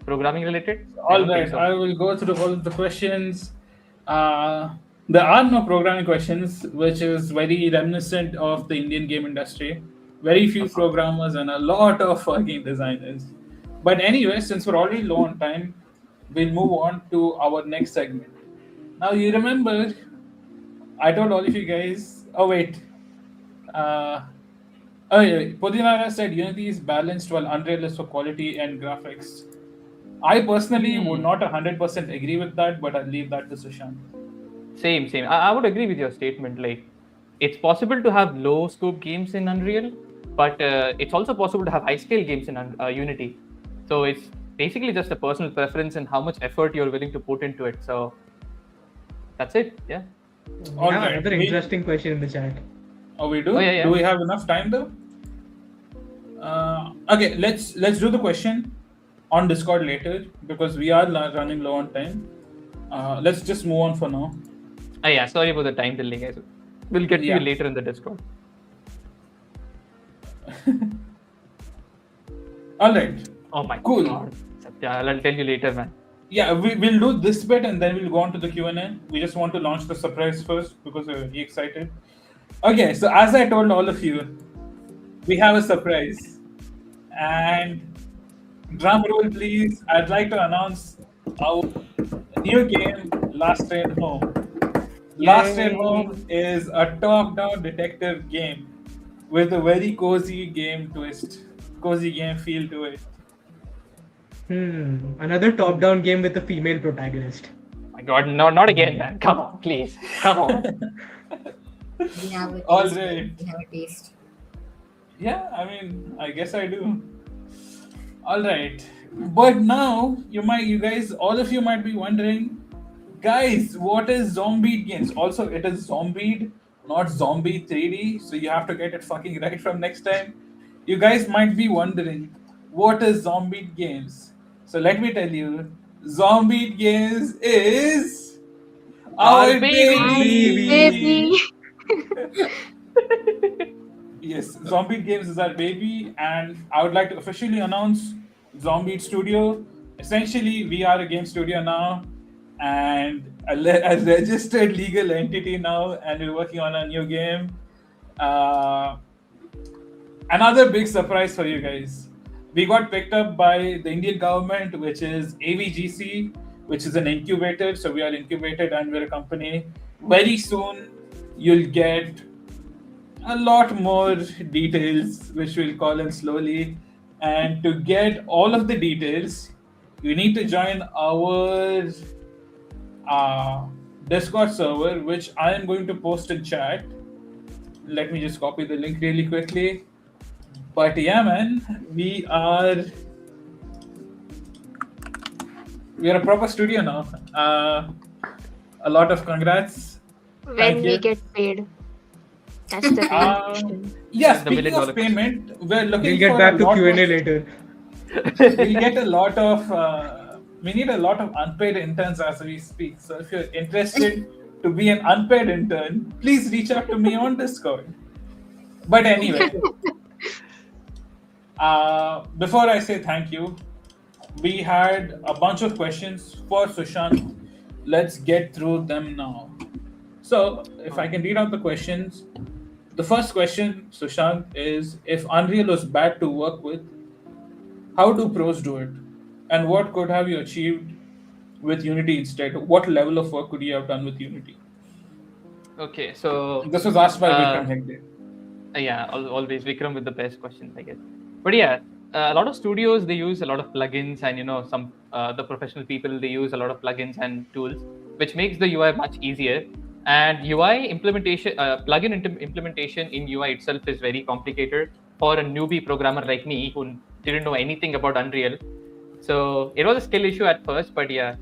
Programming related? All right, I will go through all of the questions. There are no programming questions, which is very reminiscent of the Indian game industry. Very few programmers and a lot of game designers. But anyway, since we're already low on time, we'll move on to our next segment. Now, you remember, I told all of you guys, Podinara said Unity is balanced while Unreal is for quality and graphics. I personally would not 100% agree with that, but I'll leave that to Sushant. Same. I would agree with your statement. Like, it's possible to have low scope games in Unreal, but it's also possible to have high scale games in Unity. So it's basically just a personal preference and how much effort you're willing to put into it. So that's it. Yeah. All right. Another interesting question in the chat. Oh, we do? Oh, yeah. Do we have enough time though? Okay, let's do the question on Discord later because we are running low on time. Let's just move on for now. Yeah, sorry about the time delay, guys. We'll get to you later in the Discord. All right. Oh my Cool. God. Satya, I'll tell you later, man. Yeah, we'll do this bit and then we'll go on to the Q&A. We just want to launch the surprise first because we're really excited. Okay, so as I told all of you, we have a surprise. And drum roll, please. I'd like to announce our new game, Last Train Home. Last Train Home is a top-down detective game with a very cozy game twist, cozy game feel to it. Another top-down game with a female protagonist. Oh my God, no, not again, man. Come on, please. Come on. We have a taste. All right. We have a taste. Yeah, I mean, I guess I do. All right. But now, all of you might be wondering, guys, what is Zombie Games? Also, it is Zombied, not Zombie3D, so you have to get it fucking right from next time. You guys might be wondering, what is Zombie Games? So let me tell you, Zombie Games is our baby. Yes, Zombie Games is our baby, and I would like to officially announce ZOMBI3D Studio. Essentially, we are a game studio now, and a registered legal entity now, and we're working on a new game. Another big surprise for you guys. We got picked up by the Indian government, which is AVGC, which is an incubator. So we are incubated and we're a company. Very soon, you'll get a lot more details, which we'll call in slowly. And to get all of the details, you need to join our Discord server, which I am going to post in chat. Let me just copy the link really quickly. But yeah, man, we are a proper studio now. A lot of congrats. When we get paid. That's the question. Yeah, The speaking million-dollar of payment, we're looking We'll get for back a to lot Q&A of, later. we'll get a lot of, we need a lot of unpaid interns as we speak. So if you're interested to be an unpaid intern, please reach out to me on Discord. But anyway, before I say thank you, we had a bunch of questions for Sushant. Let's get through them now. So, if I can read out the questions, the first question, Sushant, is if Unreal was bad to work with, how do pros do it? And what could have you achieved with Unity instead? What level of work could you have done with Unity? Okay, so This was asked by Vikram Hegde. yeah, always Vikram with the best questions, I guess. But yeah, a lot of studios, they use a lot of plugins, and some the professional people, they use a lot of plugins and tools, which makes the UI much easier. And UI implementation, plugin implementation in UI itself is very complicated for a newbie programmer like me who didn't know anything about Unreal. So it was a skill issue at first, but yeah,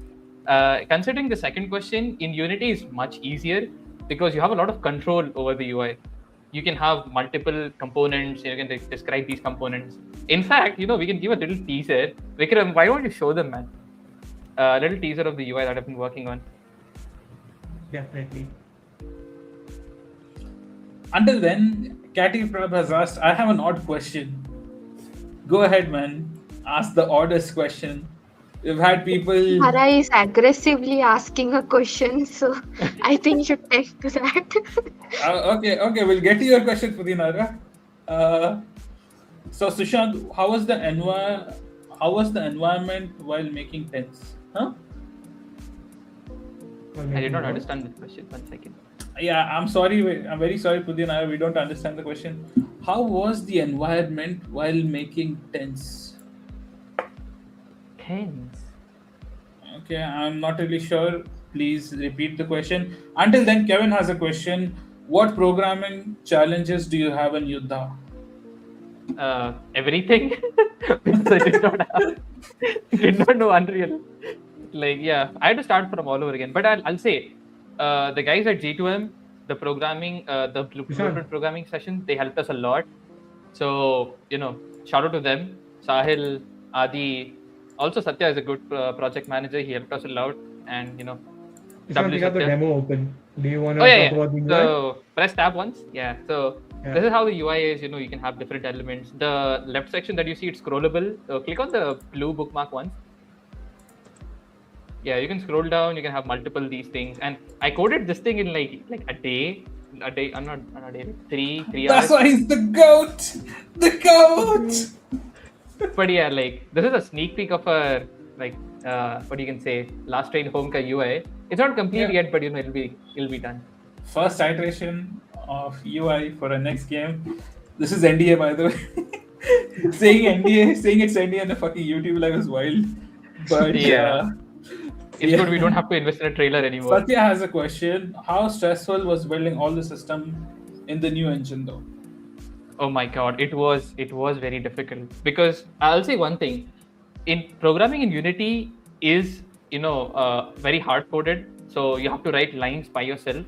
considering the second question, in Unity is much easier because you have a lot of control over the UI. You can have multiple components. You can describe these components. In fact, we can give a little teaser. Vikram, why don't you show them, man? A little teaser of the UI that I've been working on. Definitely. Until then, Catty Prab has asked, I have an odd question. Go ahead, man. Ask the oddest question. We've had people. Hara is aggressively asking a question, so I think you should take to that. Okay, we'll get to your question, Pudinara. So Sushant, how was the environment while making tents? Huh? I did not understand the question. 1 second. Yeah, I'm sorry. I'm very sorry, Pudinara. We don't understand the question. How was the environment while making tents? Tens. Okay, I'm not really sure. Please repeat the question. Until then, Kevin has a question. What programming challenges do you have in Yuddha? Everything. Because I did not know Unreal. Like, yeah, I had to start from all over again. But I'll say, the guys at G2M, the programming, the blueprint programming session, they helped us a lot. So, shout out to them. Sahil, Adi, also Satya is a good project manager. He helped us a lot. And, We have the demo open. Do you want to talk about the UI? So press tab once. Yeah. So this is how the UI is. You can have different elements. The left section that you see, it's scrollable. So click on the blue bookmark once. Yeah, you can scroll down. You can have multiple these things. And I coded this thing in like a day. I'm not a day. 3 hours. That's why he's the goat. The goat. But yeah, this is a sneak peek of a what you can say, last train home ka UI. It's not complete yet, but it'll be done. First iteration of UI for our next game. This is NDA, by the way. saying it's NDA on the fucking YouTube live is wild. But it's good we don't have to invest in a trailer anymore. Satya has a question. How stressful was building all the system in the new engine though? Oh my god, it was very difficult because I'll say one thing. In programming in Unity is very hard coded, so you have to write lines by yourself.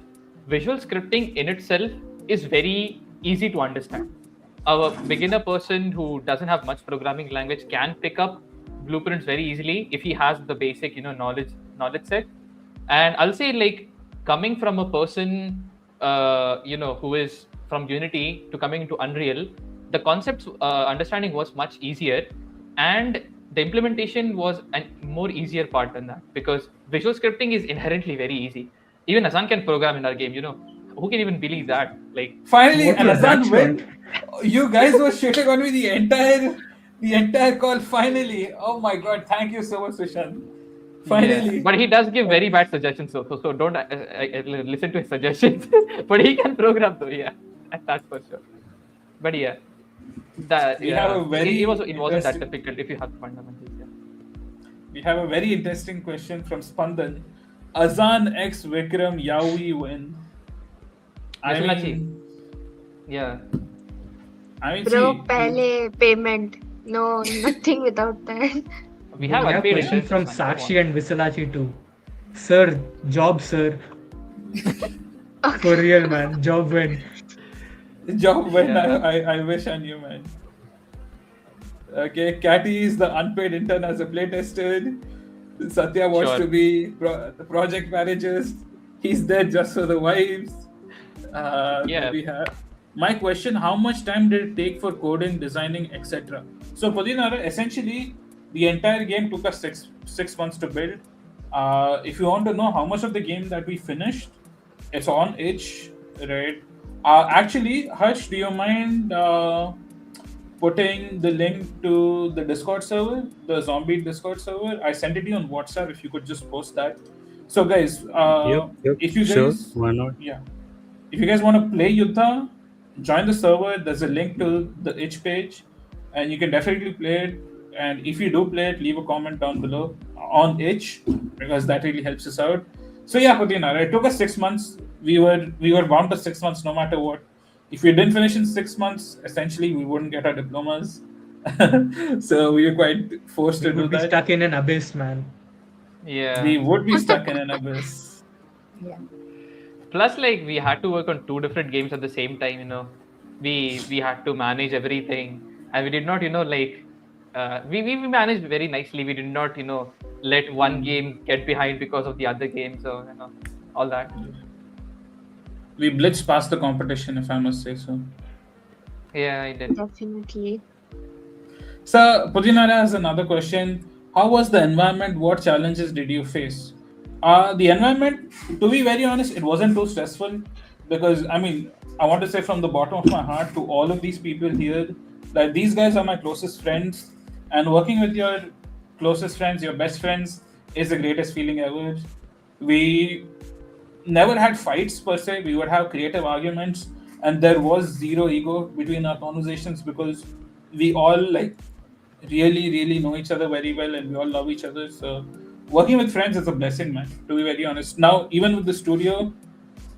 Visual scripting in itself is very easy to understand. A beginner person who doesn't have much programming language can pick up blueprints very easily if he has the basic knowledge set. And I'll say coming from a person who is from Unity to coming into Unreal, the concepts understanding was much easier, and the implementation was a more easier part than that because visual scripting is inherently very easy. Even Azan can program in our game. Who can even believe that? Finally, Azan went. You guys were shitting on me the entire call. Finally, oh my god! Thank you so much, Sushant. Finally, yeah. But he does give very bad suggestions, so don't listen to his suggestions. But he can program though, yeah, that's for sure. But yeah, it wasn't that difficult if you have fundamentals. Yeah. We have a very interesting question from Spandan. Azan x Vikram Yawi win. Yeah. Bro, pehle payment. No, nothing without that. We have a question from Sakshi and Visalachi too. Sir, job, sir. For real, man. Job win. job when Yeah. I wish I knew, man. Okay, Catty is the unpaid intern as a playtester. Satya wants Sure. to be the project managers. He's there just for the vibes. Yeah. We have my question: how much time did it take for coding, designing, etc.? So, Pudinara, essentially, the entire game took us six months to build. If you want to know how much of the game that we finished, it's on itch, right? Actually, Harsh, do you mind putting the link to the Discord server, the Zombie Discord server? I sent it to you on WhatsApp. If you could just post that. So, guys, Yep, if you sure. guys, Why not? yeah, if you guys want to play Yuddha, join the server. There's a link to the itch page, and you can definitely play it. And if you do play it, leave a comment down below on itch because that really helps us out. So yeah, Putina, it took us 6 months. We were bound to 6 months no matter what. If we didn't finish in 6 months, essentially we wouldn't get our diplomas. So we were quite forced We to do would be that. stuck in an abyss, man. Yeah. We would be stuck in an abyss. Yeah. Plus, like, we had to work on 2 different games at the same time. We had to manage everything, and we did not, like, we managed very nicely. We did not, let one game get behind because of the other game. So all that. We blitzed past the competition, if I must say so. Yeah, I did. Definitely. So, Pudinara has another question. How was the environment? What challenges did you face? The environment, to be very honest, it wasn't too stressful because, I mean, I want to say from the bottom of my heart to all of these people here that these guys are my closest friends, and working with your closest friends, your best friends, is the greatest feeling ever. We never had fights per se. We would have creative arguments, and there was zero ego between our conversations because we all like really know each other very well, and we all love each other. So working with friends is a blessing, man, to be very honest. Now, even with the studio,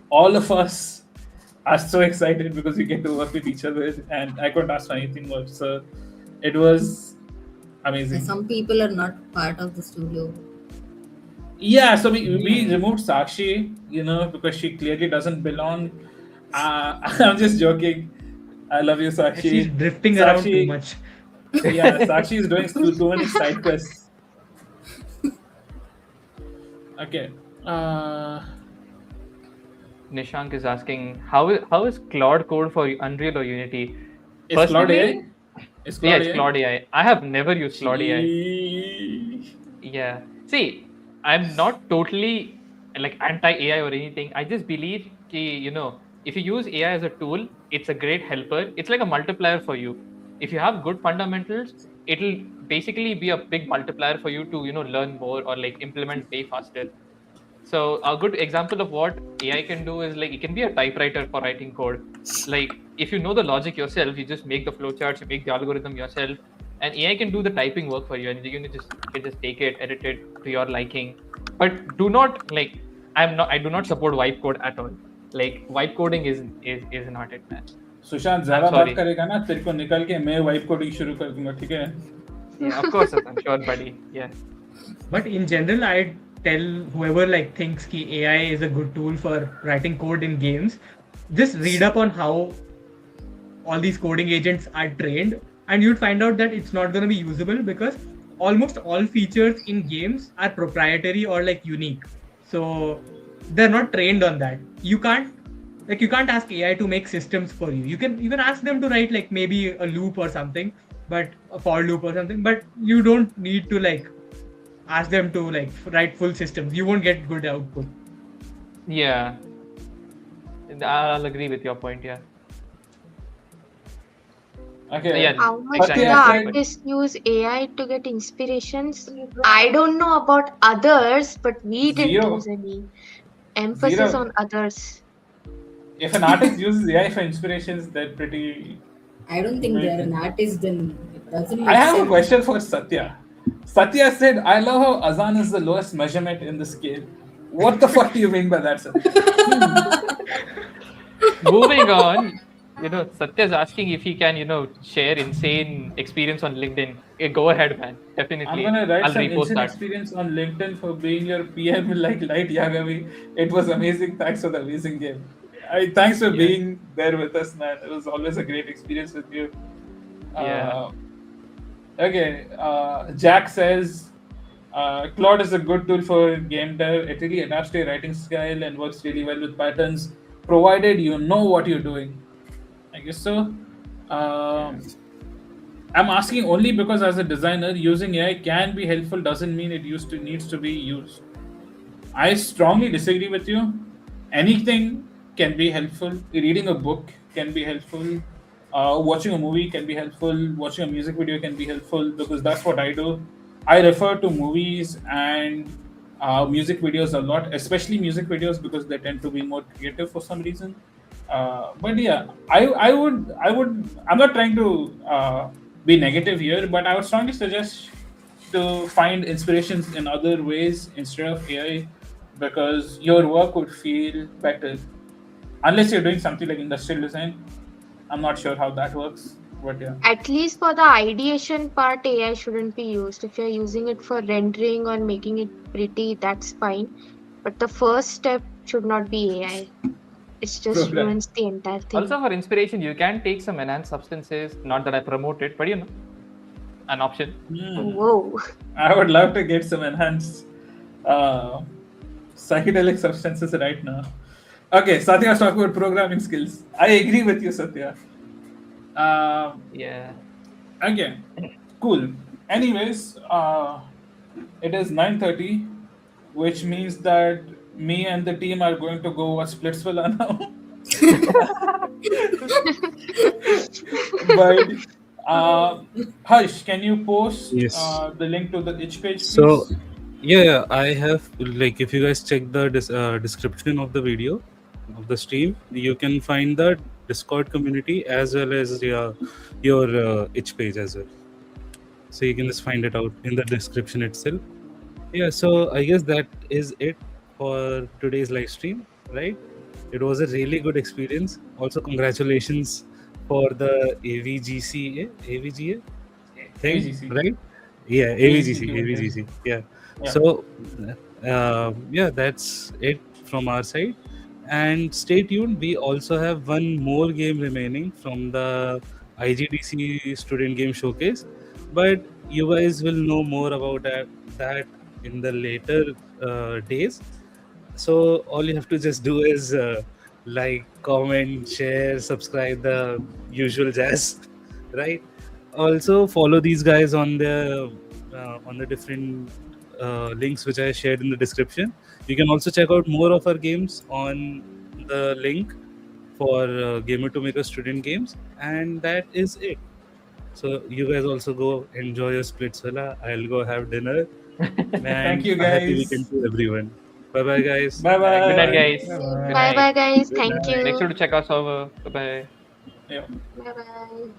all of us are so excited because we get to work with each other, and I couldn't ask for anything more. So it was amazing. Some people are not part of the studio. Yeah, so we removed Sakshi, because she clearly doesn't belong. I'm just joking. I love you, Sakshi. She's drifting around too much. Yeah, Sakshi is doing too many side quests. Okay. Nishank is asking how is Claude code for Unreal or Unity? Is Claude Personally, AI? Yeah, it's Claude AI. I have never used Claude AI. Gee. Yeah. See, I'm not totally like anti-AI or anything. I just believe that, if you use AI as a tool, it's a great helper. It's like a multiplier for you. If you have good fundamentals, it'll basically be a big multiplier for you to, learn more or like implement way faster. So a good example of what AI can do is like it can be a typewriter for writing code. Like if you know the logic yourself, you just make the flowcharts, you make the algorithm yourself, and AI can do the typing work for you, and you can just take it, edit it to your liking. But do not like I do not support wipe code at all. Like wipe coding is not it, man. Sushant ज्यादा बात करेगा ना तेरे को निकल के मैं wipe coding शुरू कर दूंगा, ठीक है? Yeah, of course, I'm sure, buddy. Yeah. But in general, I tell whoever like thinks ki AI is a good tool for writing code in games, just read up on how all these coding agents are trained, and you'd find out that it's not going to be usable because almost all features in games are proprietary or like unique. So they're not trained on that. You can't ask AI to make systems for you. You can even ask them to write like maybe a loop or something, but a for loop or something, but you don't need to like ask them to like write full systems. You won't get good output. Yeah. I'll agree with your point, yeah. Okay. Yeah, How much exactly. do the artists use AI to get inspirations? I don't know about others, but we didn't Zero. use any emphasis Zero. on others. If an artist uses AI for inspirations, they're pretty. I don't think they're an artist, then it doesn't make I have a sense. question for Satya. Satya said, "I love how Azan is the lowest measurement in the scale." What the fuck do you mean by that, sir? Moving on, Satya's asking if he can, share insane experience on LinkedIn. Okay, go ahead, man. Definitely. I'm gonna write I'll some repost instant that. experience on LinkedIn for being your PM like Light Yagami. It was amazing. Thanks for the amazing game. Thanks for Yeah. being there with us, man. It was always a great experience with you. Yeah. Okay, Jack says Claude is a good tool for game dev. It really adapts to your writing style and works really well with patterns, provided you know what you're doing. I guess so. Um, I'm asking only because as a designer, using AI can be helpful doesn't mean it needs to be used. I strongly disagree with you. Anything can be helpful. Reading a book can be helpful. Watching a movie can be helpful. Watching a music video can be helpful because that's what I do. I refer to movies and music videos a lot, especially music videos because they tend to be more creative for some reason. But yeah, I'm not trying to be negative here, but I would strongly suggest to find inspirations in other ways instead of AI because your work would feel better. Unless you're doing something like industrial design, I'm not sure how that works, but yeah. At least for the ideation part, AI shouldn't be used. If you're using it for rendering or making it pretty, that's fine. But the first step should not be AI. It just True that. ruins the entire thing. Also, for inspiration, you can take some enhanced substances. Not that I promote it, but you know, an option. Whoa. I would love to get some enhanced psychedelic substances right now. Okay, Satya's talking about programming skills. I agree with you, Satya. Yeah. Okay, cool. Anyways, it is 9:30, which means that me and the team are going to go watch Splitsvilla now. But Harsh, can you post Yes. the link to the itch page, please? So, yeah, I have, like, if you guys check the description of the video of the stream, you can find the Discord community as well as your itch page as well. So you can just find it out in the description itself. Yeah, so I guess that is it for today's live stream, right? It was a really good experience. Also, congratulations for the AVGCA thing, AVGC. right? Yeah, AVGC. Yeah. Yeah. So, yeah, that's it from our side. And stay tuned. We also have one more game remaining from the IGDC Student Game Showcase, but you guys will know more about that in the later days. So all you have to just do is like, comment, share, subscribe, the usual jazz, right? Also follow these guys on the different links which I shared in the description. You can also check out more of our games on the link for Gamer to Maker student games, and that is it. So you guys also go enjoy your Splitsvilla. I'll go have dinner. Thank you, A happy guys. weekend to everyone. Bye bye, guys. Bye bye. Good night, guys. Bye bye, guys. Good Thank night. you. Make sure to check our server. Bye bye. Yeah. Bye bye.